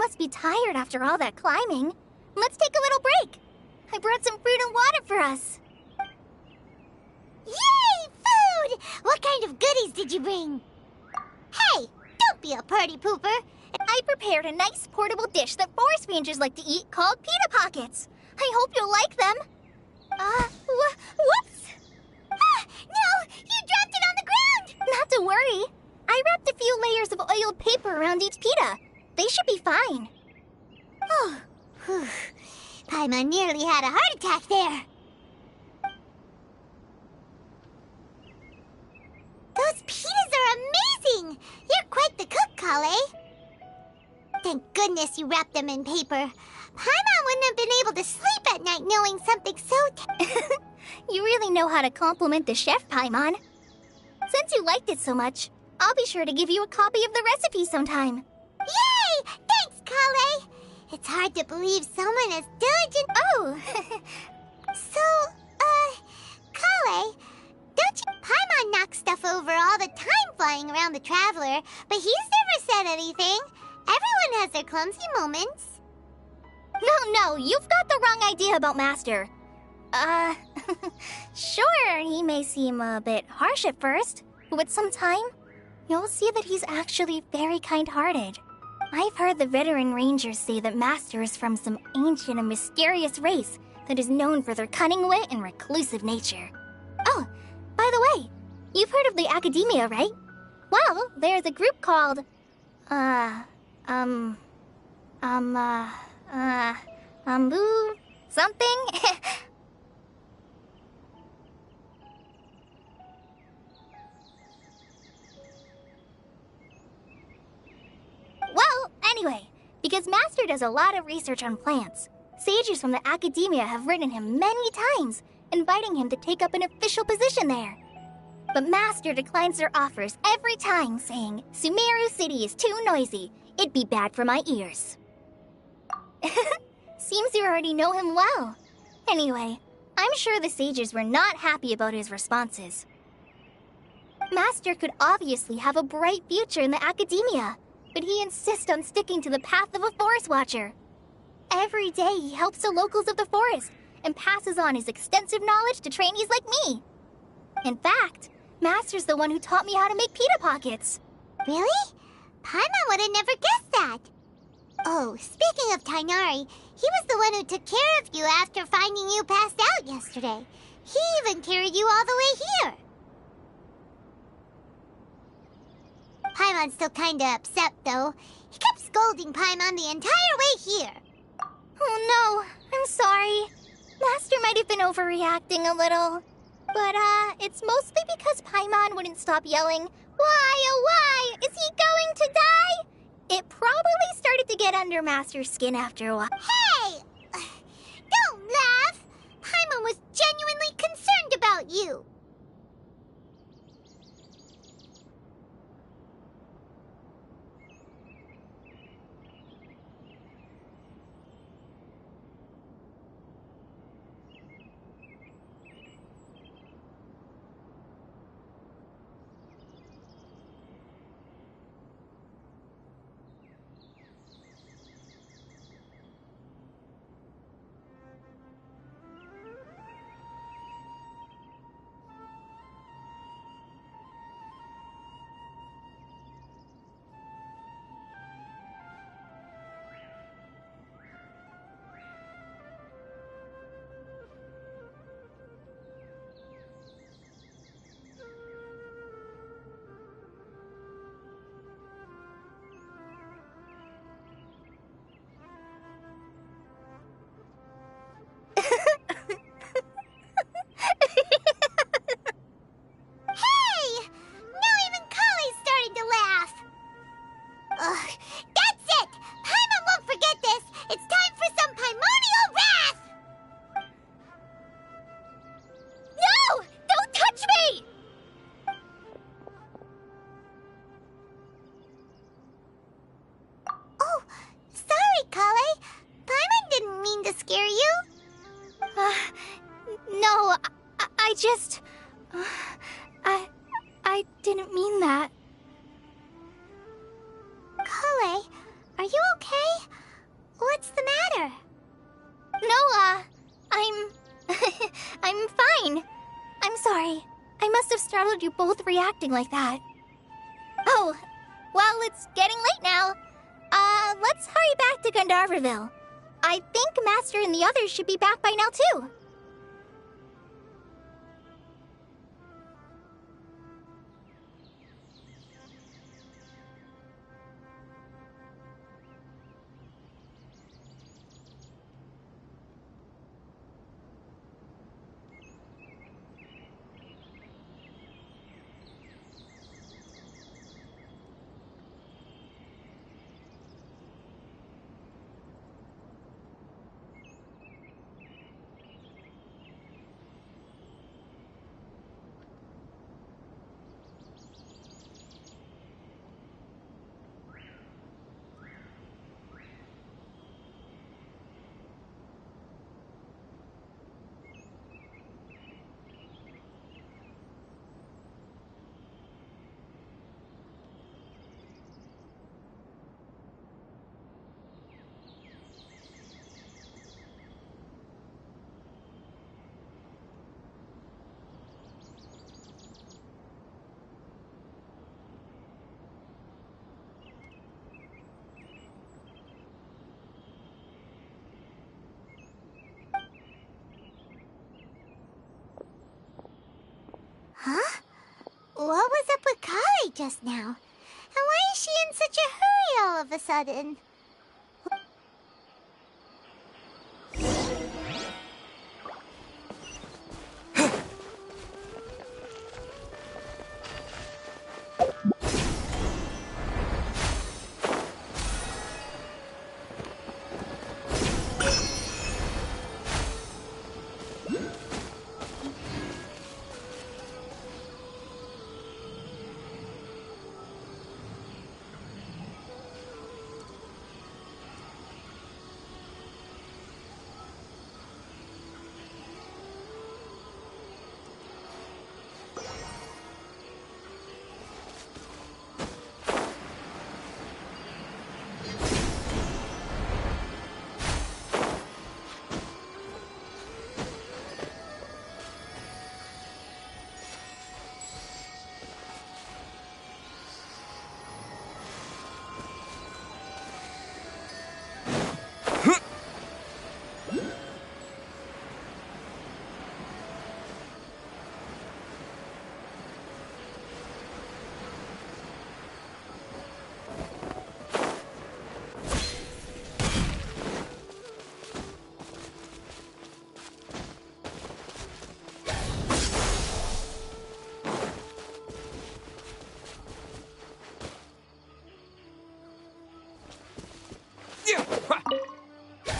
must be tired after all that climbing. Let's take a little break. I brought some fruit and water for us. Yay! Food! What kind of goodies did you bring? Hey, don't be a party pooper. I prepared a nice portable dish that forest rangers like to eat called pita pockets. I hope you'll like them. Whoops! Ah, no! You dropped it on the ground! Not to worry. I wrapped a few layers of oiled paper around each pita. They should be fine. Oh, whew. Paimon nearly had a heart attack there. Those pitas are amazing! You're quite the cook, Kale. Thank goodness you wrapped them in paper. Paimon wouldn't have been able to sleep at night knowing something so You really know how to compliment the chef, Paimon. Since you liked it so much, I'll be sure to give you a copy of the recipe sometime. Yay! Thanks, Kale. It's hard to believe someone as diligent... Oh! So, Kale, don't you... Paimon knocks stuff over all the time flying around the Traveler, but he's never said anything. Everyone has their clumsy moments. No, you've got the wrong idea about Master. Sure, he may seem a bit harsh at first, but with some time, you'll see that he's actually very kind-hearted. I've heard the veteran rangers say that Master is from some ancient and mysterious race that is known for their cunning wit and reclusive nature. Oh, by the way, you've heard of the Academia, right? Well, there's a group called, something? Well, anyway, because Master does a lot of research on plants, sages from the Academia have written him many times, inviting him to take up an official position there. But Master declines their offers every time, saying, Sumeru City is too noisy. It'd be bad for my ears. Seems you already know him well. Anyway, I'm sure the sages were not happy about his responses. Master could obviously have a bright future in the Academia, but he insists on sticking to the path of a forest watcher. Every day he helps the locals of the forest and passes on his extensive knowledge to trainees like me. In fact, Master's the one who taught me how to make pita pockets. Really? Paimon would have never guessed that. Oh, speaking of Tainari, he was the one who took care of you after finding you passed out yesterday. He even carried you all the way here. Paimon's still kinda upset, though. He kept scolding Paimon the entire way here. Oh no, I'm sorry. Master might have been overreacting a little. But, it's mostly because Paimon wouldn't stop yelling, Why, oh why, is he going to die? It probably started to get under Master's skin after a while. Hey! Don't laugh! Paimon was genuinely concerned about you. I didn't mean that. Kale, are you okay? What's the matter? No, I'm fine. I'm sorry. I must have startled you both reacting like that. Oh, well, it's getting late now. Let's hurry back to Gandharvaville. I think Master and the others should be back by now, too. Huh? What was up with Kali just now? And why is she in such a hurry all of a sudden?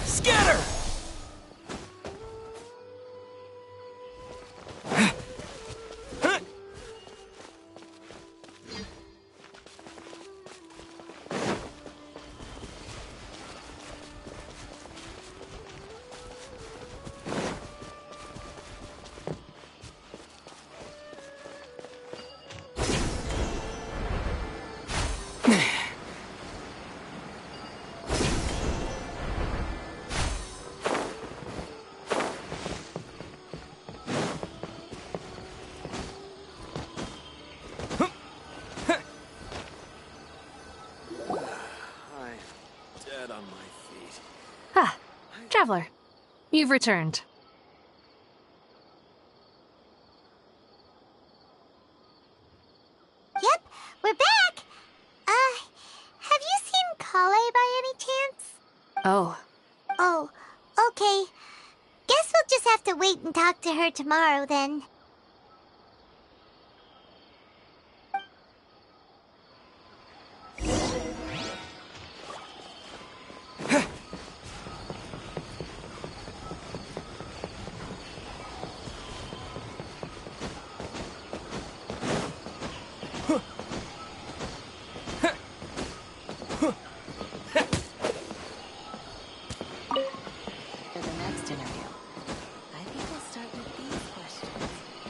Scatter! On my feet. Ah, Traveler, you've returned. Yep, we're back. Have you seen Kale by any chance? Oh, Oh, okay. Guess we'll just have to wait and talk to her tomorrow then. for the next interview, I think we'll start with these questions.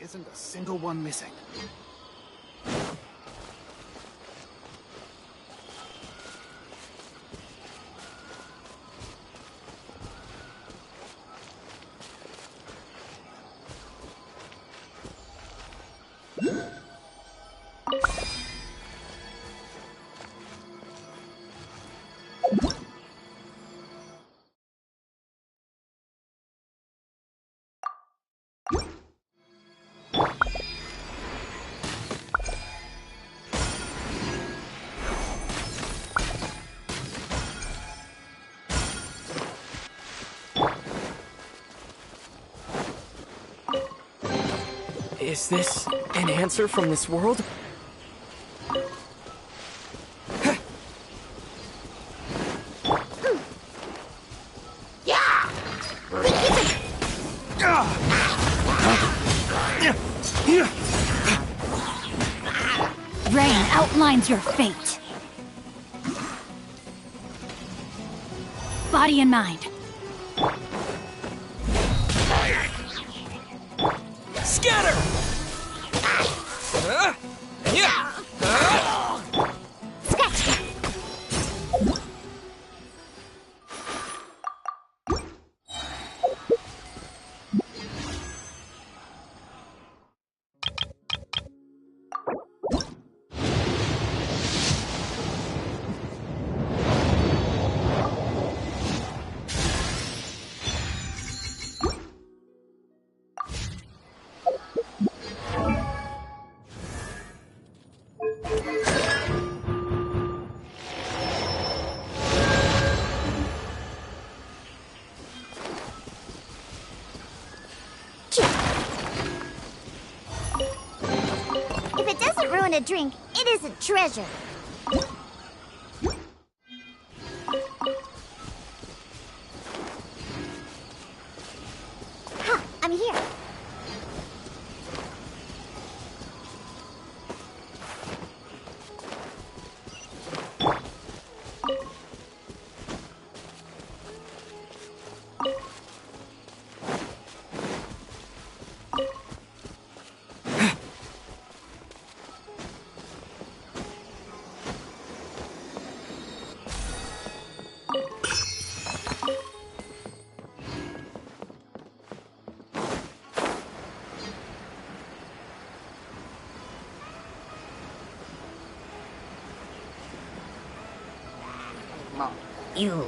Isn't a single one missing. Is this an answer from this world? Rain outlines your fate. Body and mind. Scatter! Sketch! If it doesn't ruin a drink, it is a treasure. Ha! I'm here. You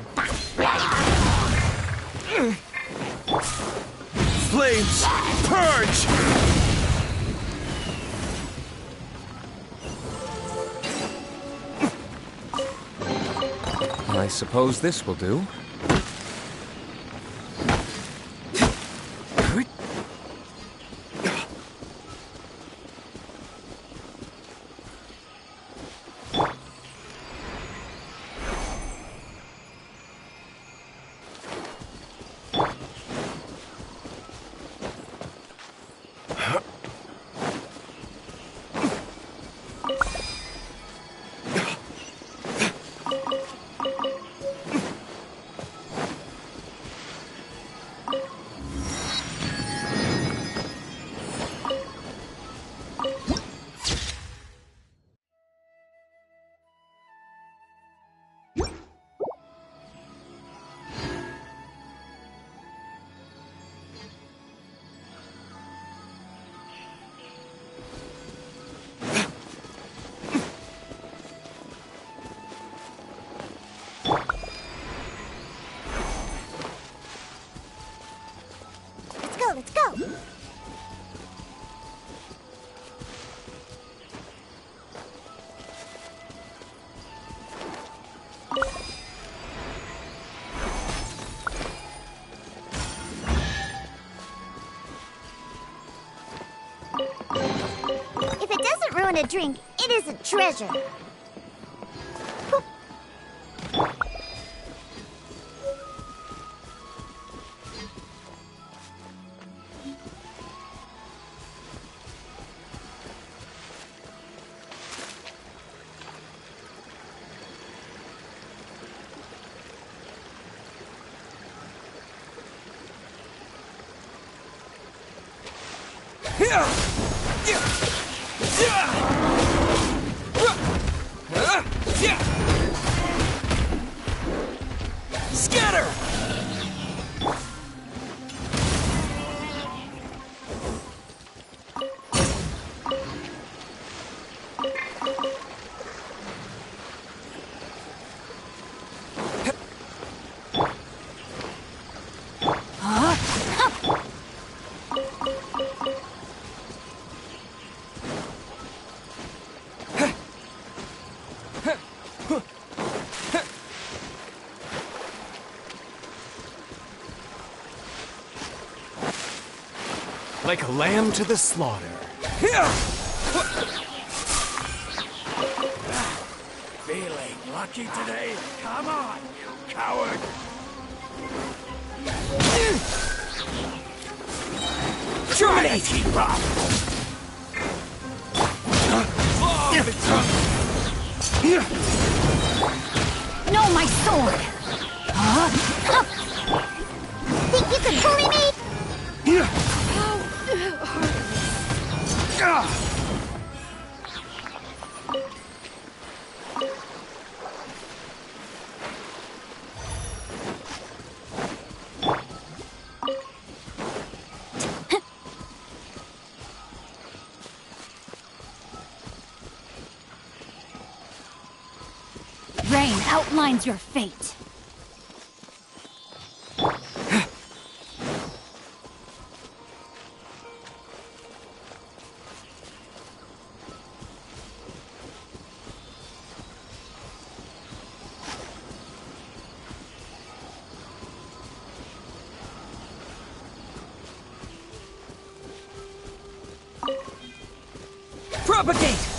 Flames, purge! I suppose this will do. let's go! If it doesn't ruin a drink, it is a treasure. Scatter! Like a lamb to the slaughter. Feeling lucky today? Come on, you coward! Try to keep up! No, my sword! Think you can bully me? Rain outlines your fate. Propagate!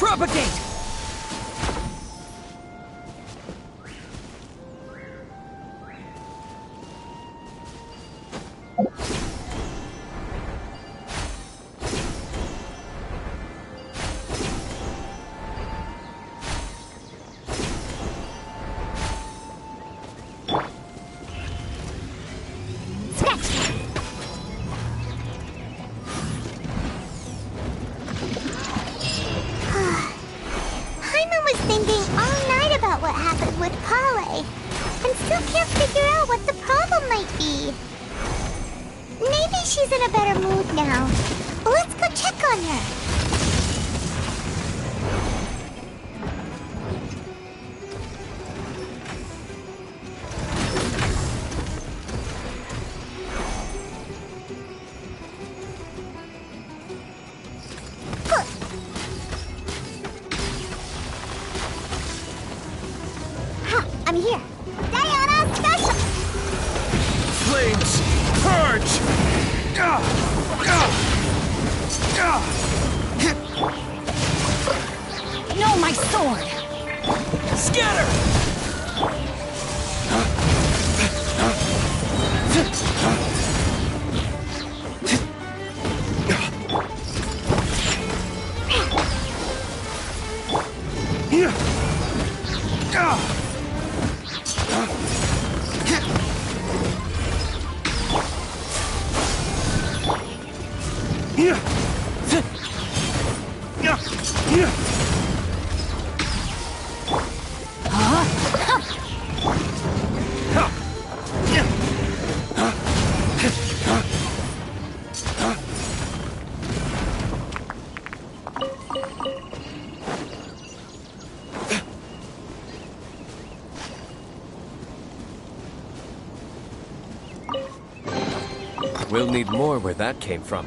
Propagate! what happened with Polly, and still can't figure out what the problem might be. Maybe she's in a better mood now. Let's go check on her. I'm here. Diana Special! Flames! Purge! No, my sword! Scatter! We'll need more where that came from.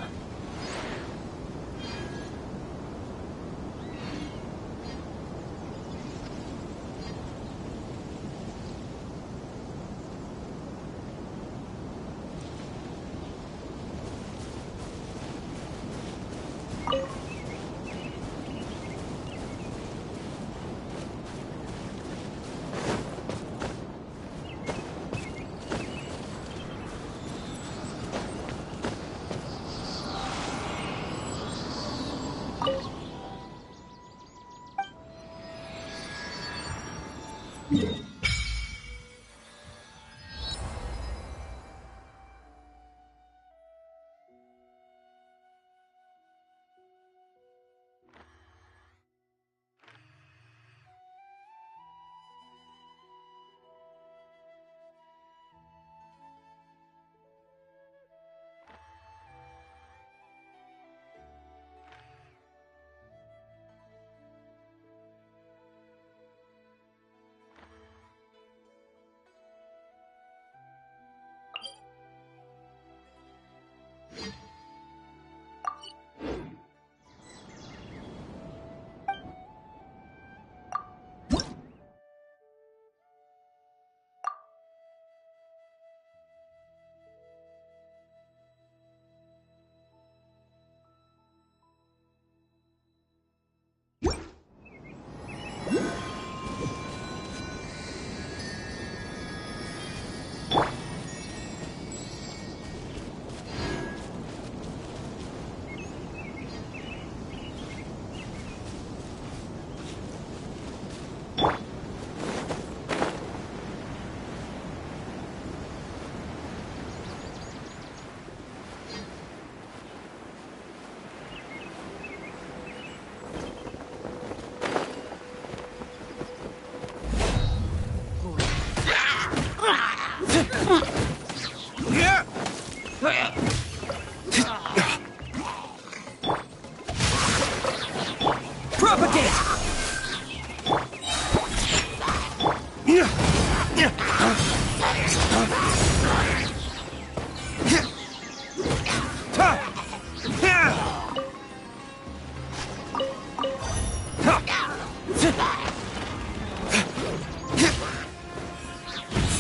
Propagate!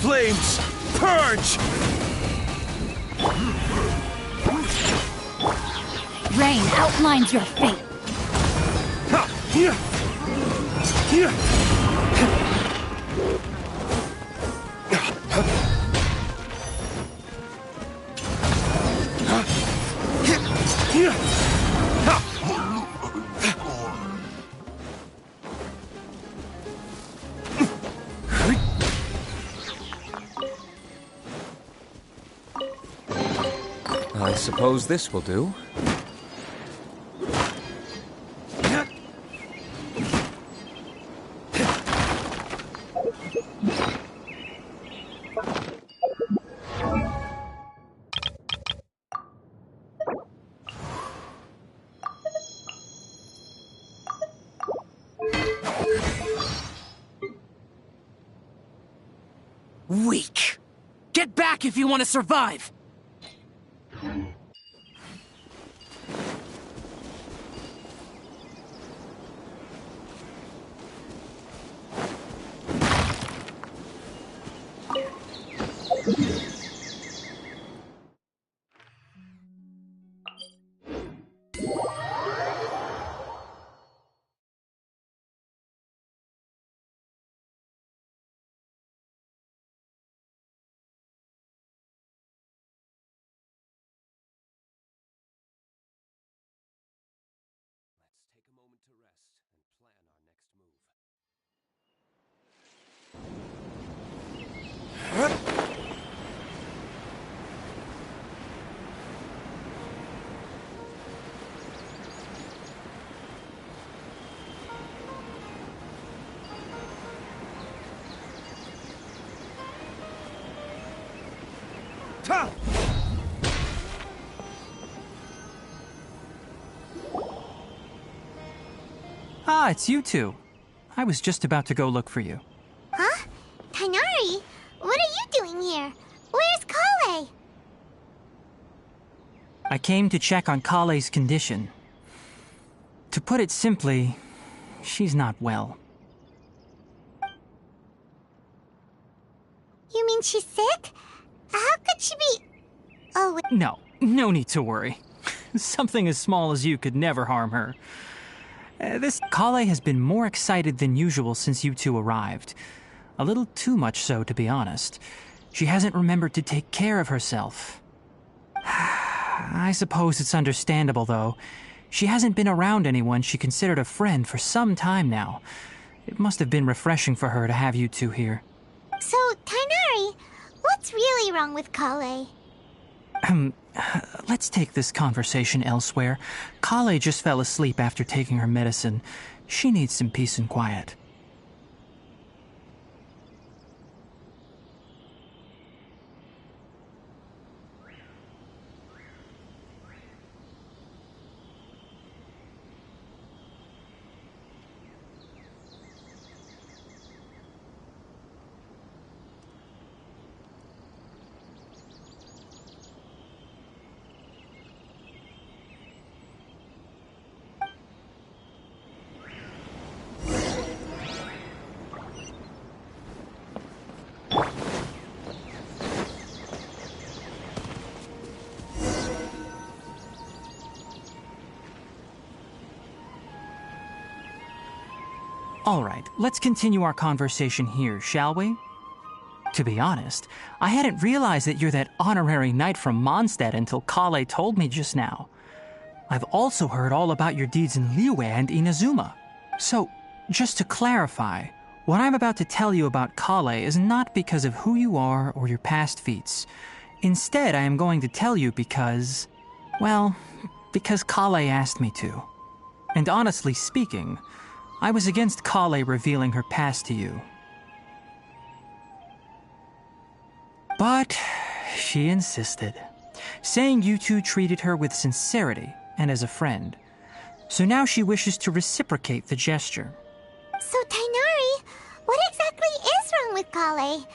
Flames, purge! Rain outlines your fate. I suppose this will do. Weak! Get back if you want to survive! Let's take a moment to rest and plan our next move. Ah, it's you two. I was just about to go look for you. Huh? Tainari? What are you doing here? Where's Kale? I came to check on Kale's condition. To put it simply, she's not well. You mean she's sick? How could she be... Oh, No need to worry. Something as small as you could never harm her. This Kale has been more excited than usual since you two arrived. A little too much so, to be honest. She hasn't remembered to take care of herself. I suppose it's understandable, though. She hasn't been around anyone she considered a friend for some time now. It must have been refreshing for her to have you two here. So, Tainari, what's really wrong with Kale? Let's take this conversation elsewhere. Kale just fell asleep after taking her medicine. She needs some peace and quiet. All right, let's continue our conversation here, shall we? To be honest, I hadn't realized that you're that honorary knight from Mondstadt until Kale told me just now. I've also heard all about your deeds in Liyue and Inazuma. So, just to clarify, what I'm about to tell you about Kale is not because of who you are or your past feats. Instead, I am going to tell you because... well, because Kale asked me to. And honestly speaking, I was against Kale revealing her past to you. But she insisted, saying you two treated her with sincerity and as a friend. So now she wishes to reciprocate the gesture. So, Tainari, what exactly is wrong with Kale?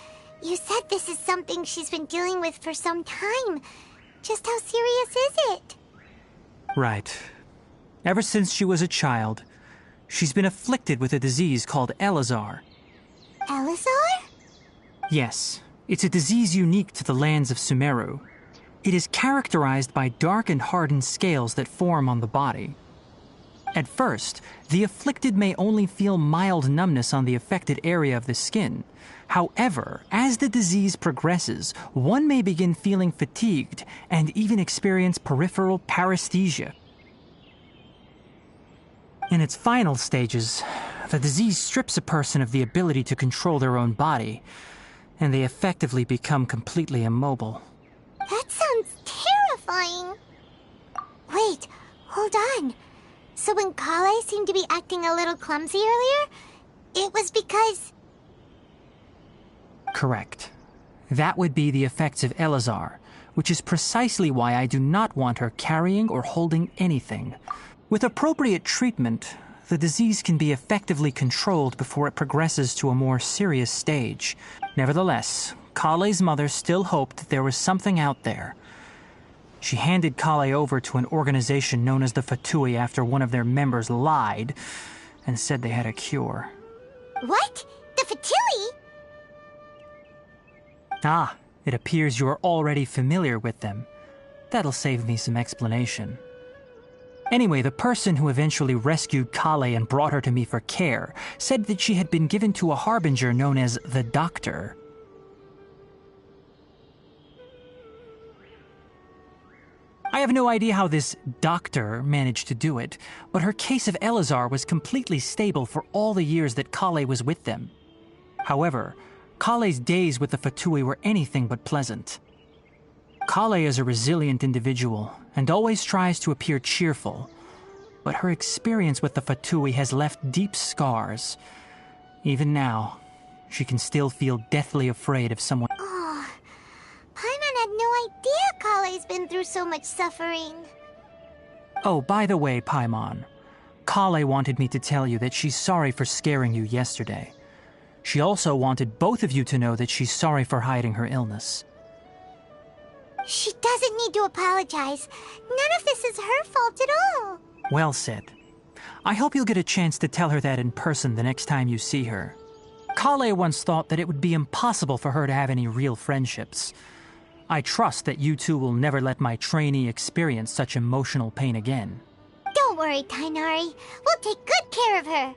You said this is something she's been dealing with for some time. Just how serious is it? Right. Ever since she was a child, she's been afflicted with a disease called Elazar. Elazar? Yes, it's a disease unique to the lands of Sumeru. It is characterized by dark and hardened scales that form on the body. At first, the afflicted may only feel mild numbness on the affected area of the skin. However, as the disease progresses, one may begin feeling fatigued and even experience peripheral paresthesia. In its final stages, the disease strips a person of the ability to control their own body, and they effectively become completely immobile. That sounds terrifying. Wait, hold on. So when Kale seemed to be acting a little clumsy earlier, it was because... Correct. That would be the effects of Elazar, which is precisely why I do not want her carrying or holding anything. With appropriate treatment, the disease can be effectively controlled before it progresses to a more serious stage. Nevertheless, Kale's mother still hoped that there was something out there. She handed Kale over to an organization known as the Fatui after one of their members lied and said they had a cure. What? The Fatui? Ah, it appears you are already familiar with them. That'll save me some explanation. Anyway, the person who eventually rescued Kale and brought her to me for care said that she had been given to a harbinger known as the Doctor. I have no idea how this doctor managed to do it, but her case of Elazar was completely stable for all the years that Kale was with them. However, Kale's days with the Fatui were anything but pleasant. Kale is a resilient individual and always tries to appear cheerful, but her experience with the Fatui has left deep scars. Even now, she can still feel deathly afraid of someone. Oh, Paimon had no idea Kale's been through so much suffering. Oh, by the way, Paimon, Kale wanted me to tell you that she's sorry for scaring you yesterday. She also wanted both of you to know that she's sorry for hiding her illness. She doesn't need to apologize. None of this is her fault at all. Well said. I hope you'll get a chance to tell her that in person the next time you see her. Kale once thought that it would be impossible for her to have any real friendships. I trust that you two will never let my trainee experience such emotional pain again. Don't worry, Tainari. We'll take good care of her.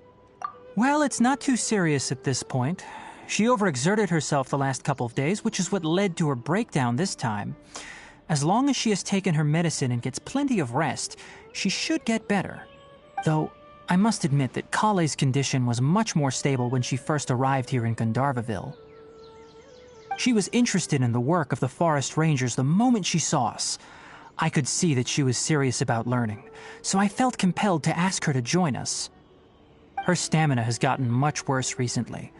Well, it's not too serious at this point. She overexerted herself the last couple of days, which is what led to her breakdown this time. As long as she has taken her medicine and gets plenty of rest, she should get better. Though, I must admit that Kale's condition was much more stable when she first arrived here in Gandharvaville. She was interested in the work of the forest rangers the moment she saw us. I could see that she was serious about learning, so I felt compelled to ask her to join us. Her stamina has gotten much worse recently.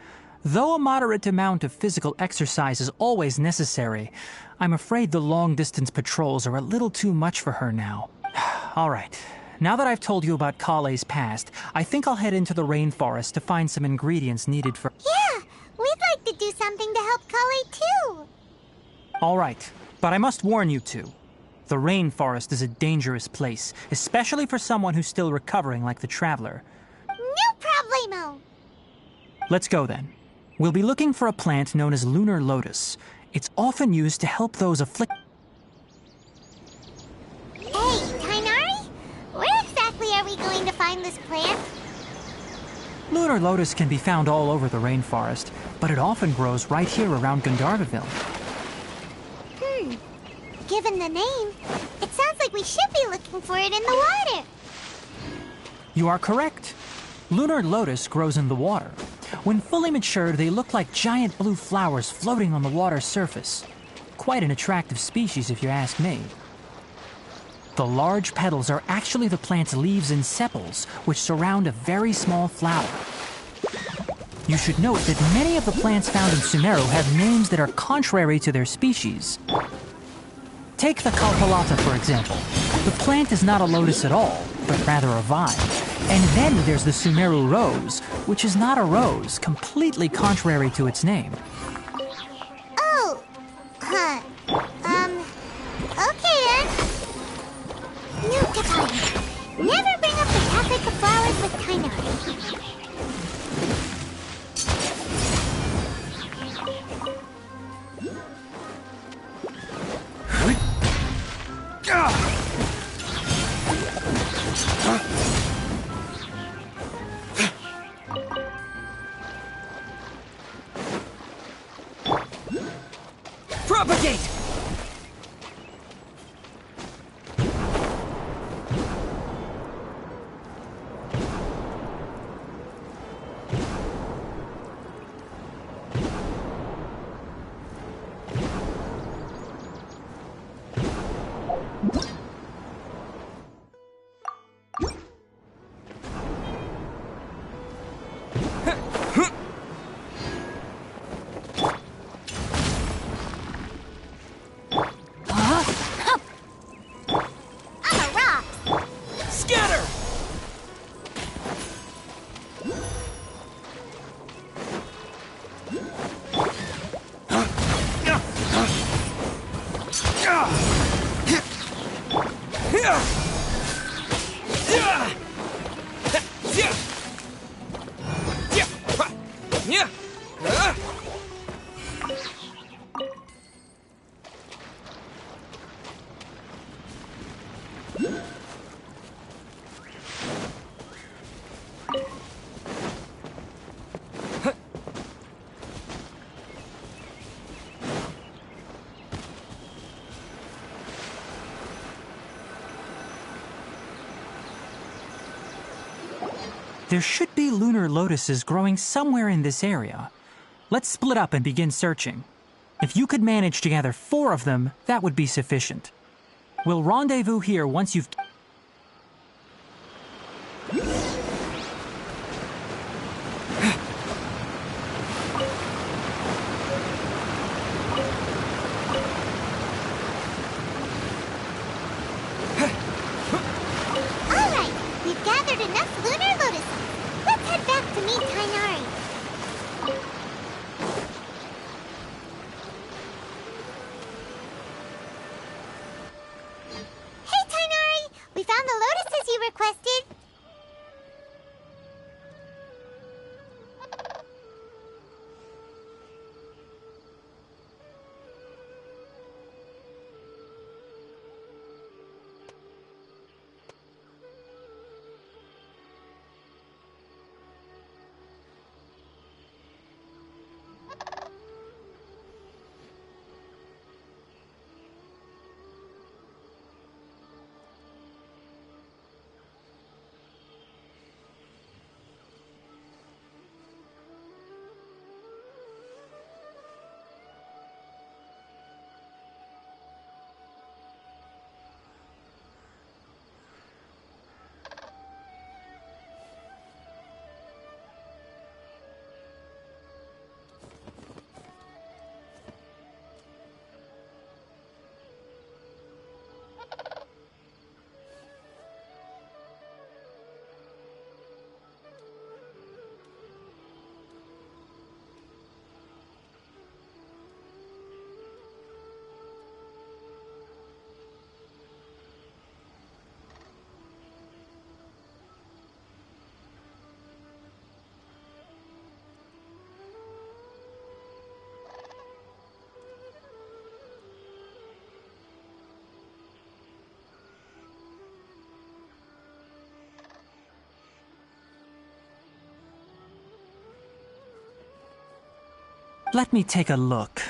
Though a moderate amount of physical exercise is always necessary, I'm afraid the long-distance patrols are a little too much for her now. All right, now that I've told you about Kale's past, I think I'll head into the rainforest to find some ingredients needed for... Yeah, we'd like to do something to help Kale too. All right, but I must warn you two. The rainforest is a dangerous place, especially for someone who's still recovering like the Traveler. No problemo. Let's go then. We'll be looking for a plant known as lunar lotus. It's often used to help those afflicted. Hey, Tainari? Where exactly are we going to find this plant? Lunar lotus can be found all over the rainforest, but it often grows right here around Gandharvaville. Given the name, it sounds like we should be looking for it in the water. You are correct. Lunar lotus grows in the water. When fully matured, they look like giant blue flowers floating on the water's surface. Quite an attractive species, if you ask me. The large petals are actually the plant's leaves and sepals, which surround a very small flower. You should note that many of the plants found in Sumeru have names that are contrary to their species. Take the Kalpalata, for example. The plant is not a lotus at all, but rather a vine. And then there's the Sumeru rose, which is not a rose, completely contrary to its name. Oh, huh. Okay then. New Katana. Never bring up the topic of flowers with Tainari. Propagate! Scatter! There should be lunar lotuses growing somewhere in this area. Let's split up and begin searching. If you could manage to gather 4 of them, that would be sufficient. We'll rendezvous here once you've... Alright, we've gathered enough lunar lotuses. Let's head back to meet Tainari. Hey Tainari, we found the lotuses you requested. Let me take a look.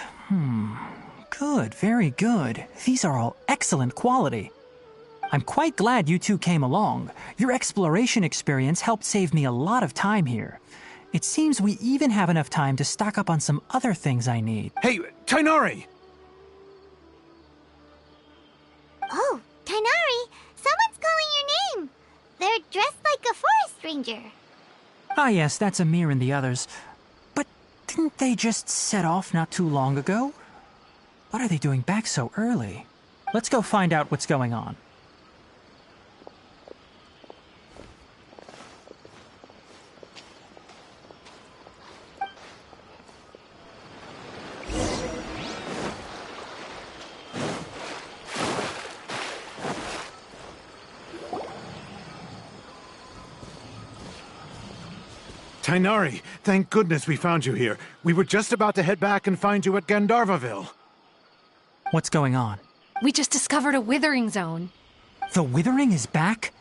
Good, very good. These are all excellent quality. I'm quite glad you two came along. Your exploration experience helped save me a lot of time here. It seems we even have enough time to stock up on some other things I need. Hey, Tainari! Oh, Tainari, someone's calling your name. They're dressed like a forest ranger. Ah yes, that's Amir and the others. But didn't they just set off not too long ago? What are they doing back so early? Let's go find out what's going on. Tainari, thank goodness we found you here. We were just about to head back and find you at Gandharvaville. What's going on? We just discovered a withering zone. The withering is back?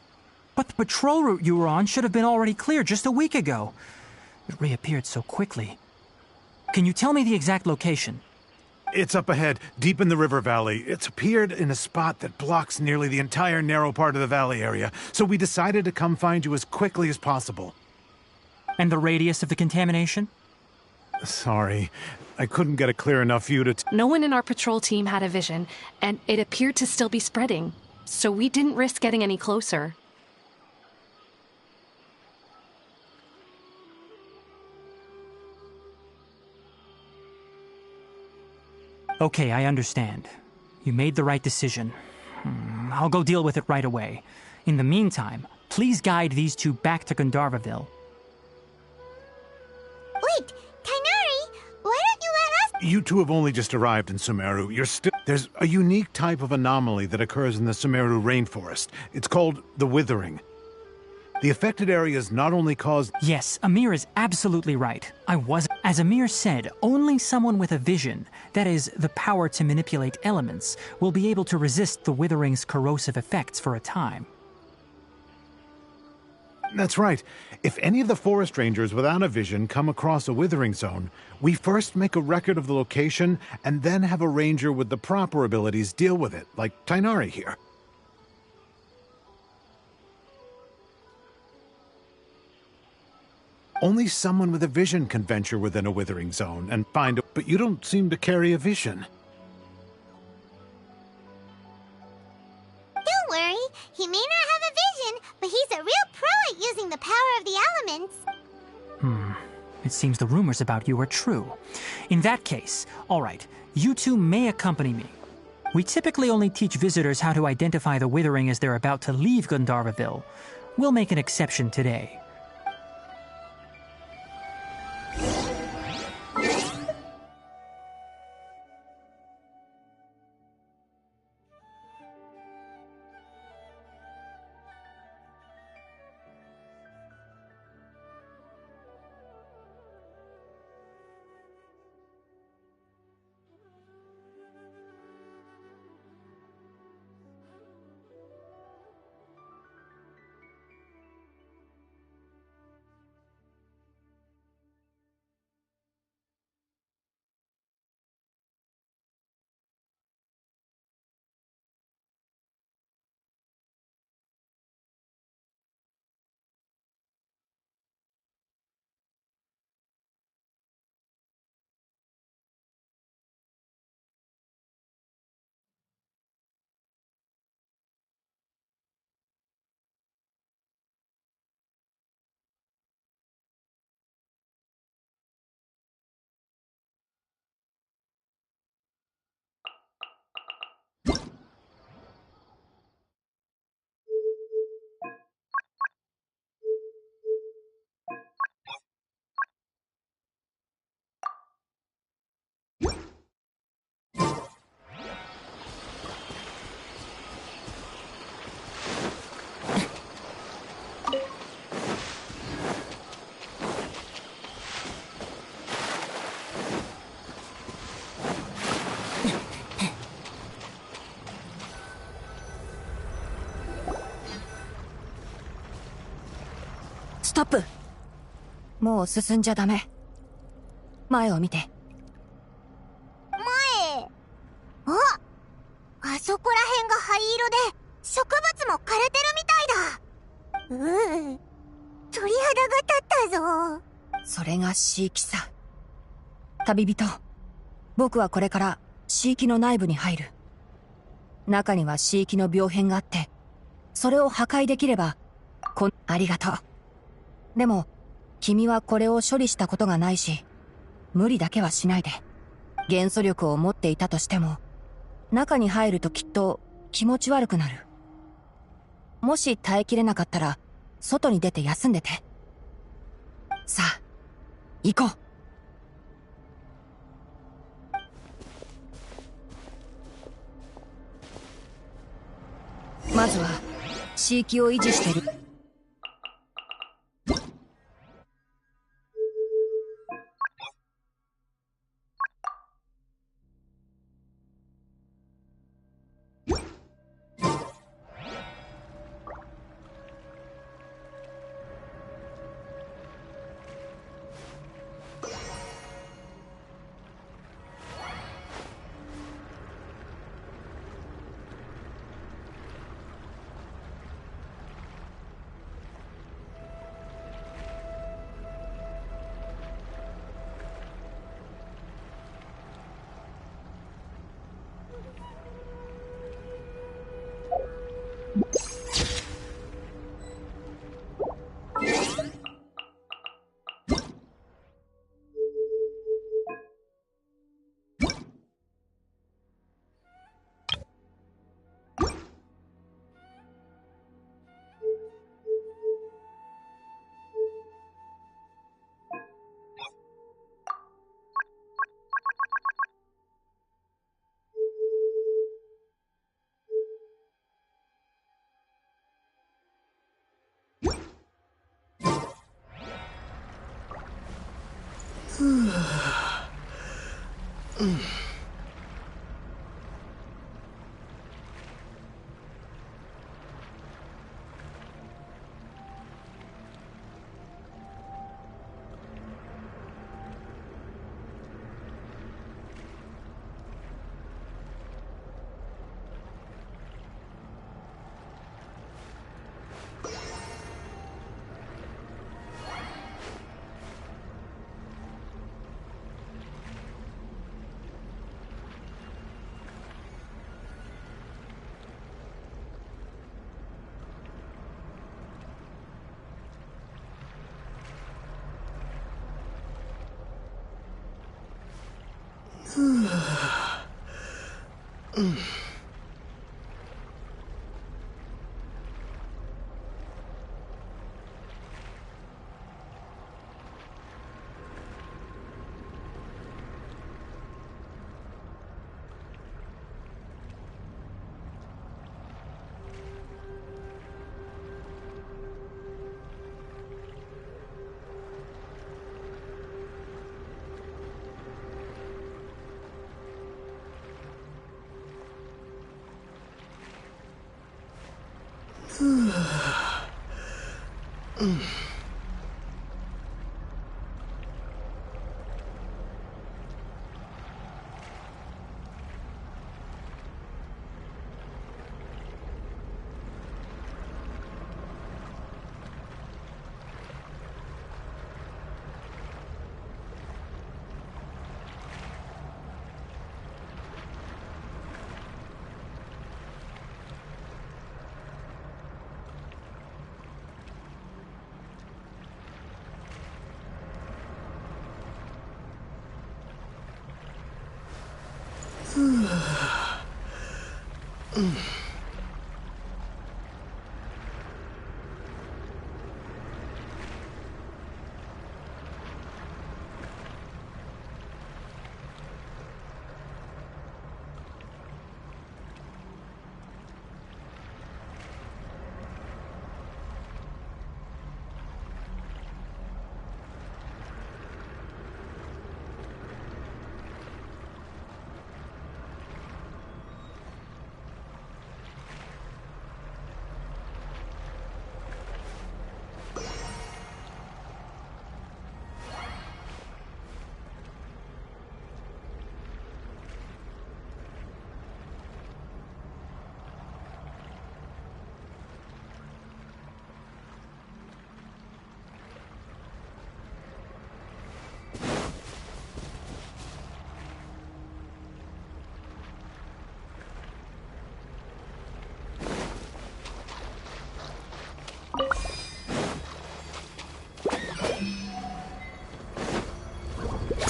But the patrol route you were on should have been already cleared just a week ago. It reappeared so quickly. Can you tell me the exact location? It's up ahead, deep in the river valley. It's appeared in a spot that blocks nearly the entire narrow part of the valley area, so we decided to come find you as quickly as possible. And the radius of the contamination? Sorry, I couldn't get a clear enough view to... No one in our patrol team had a vision, and it appeared to still be spreading. So we didn't risk getting any closer. Okay, I understand. You made the right decision. I'll go deal with it right away. In the meantime, please guide these two back to Gandharvaville. Wait, Tainari, why don't you let us... You two have only just arrived in Sumeru. There's a unique type of anomaly that occurs in the Sumeru rainforest. It's called the withering. The affected areas not only cause... Yes, Amir is absolutely right. As Amir said, only someone with a vision, that is, the power to manipulate elements, will be able to resist the withering's corrosive effects for a time. That's right. If any of the forest rangers without a vision come across a withering zone, we first make a record of the location and then have a ranger with the proper abilities deal with it, like Tainari here. Only someone with a vision can venture within a withering zone and find it, but you don't seem to carry a vision. Don't worry, he may not have a vision, but he's a real pro at using the power of the elements. It seems the rumors about you are true. In that case, all right, you two may accompany me. We typically only teach visitors how to identify the withering as they're about to leave Gandharvaville. We'll make an exception today.ストップ。もう進んじゃダメ。前を見て。前。あそこら辺が灰色で、植物も枯れてるみたいだ。鳥肌が立ったぞ。それが飼域さ。旅人、僕はこれから飼域の内部に入る。中には飼域の病変があって、それを破壊できれば、ありがとう。でも、君はこれを処理したことがないし、無理だけはしないで。元素力を持っていたとしても、中に入るときっと気持ち悪くなる。もし耐えきれなかったら、外に出て休んでて。さあ、行こう。まずは、飼域を維持してる。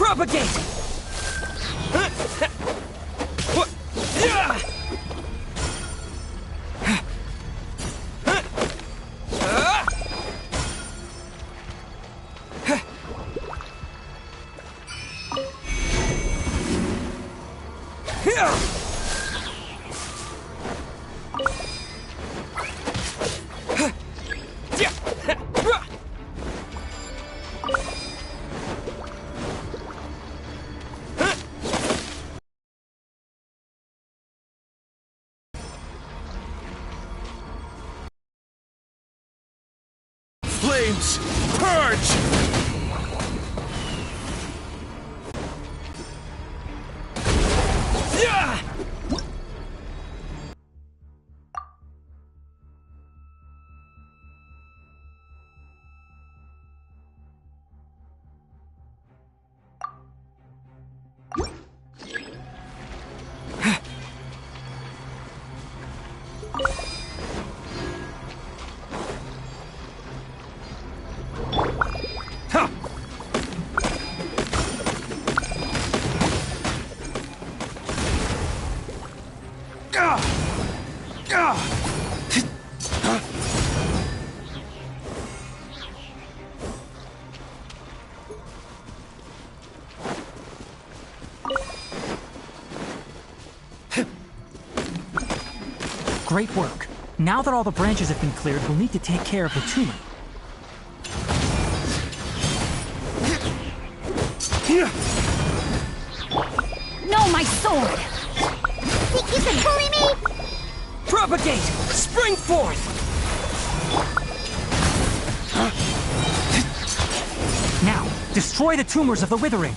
Propagate! Flames, purge! Great work. Now that all the branches have been cleared, we'll need to take care of the tumor. No, my sword! Think you can bully me? Propagate! Spring forth! Now, destroy the tumors of the withering.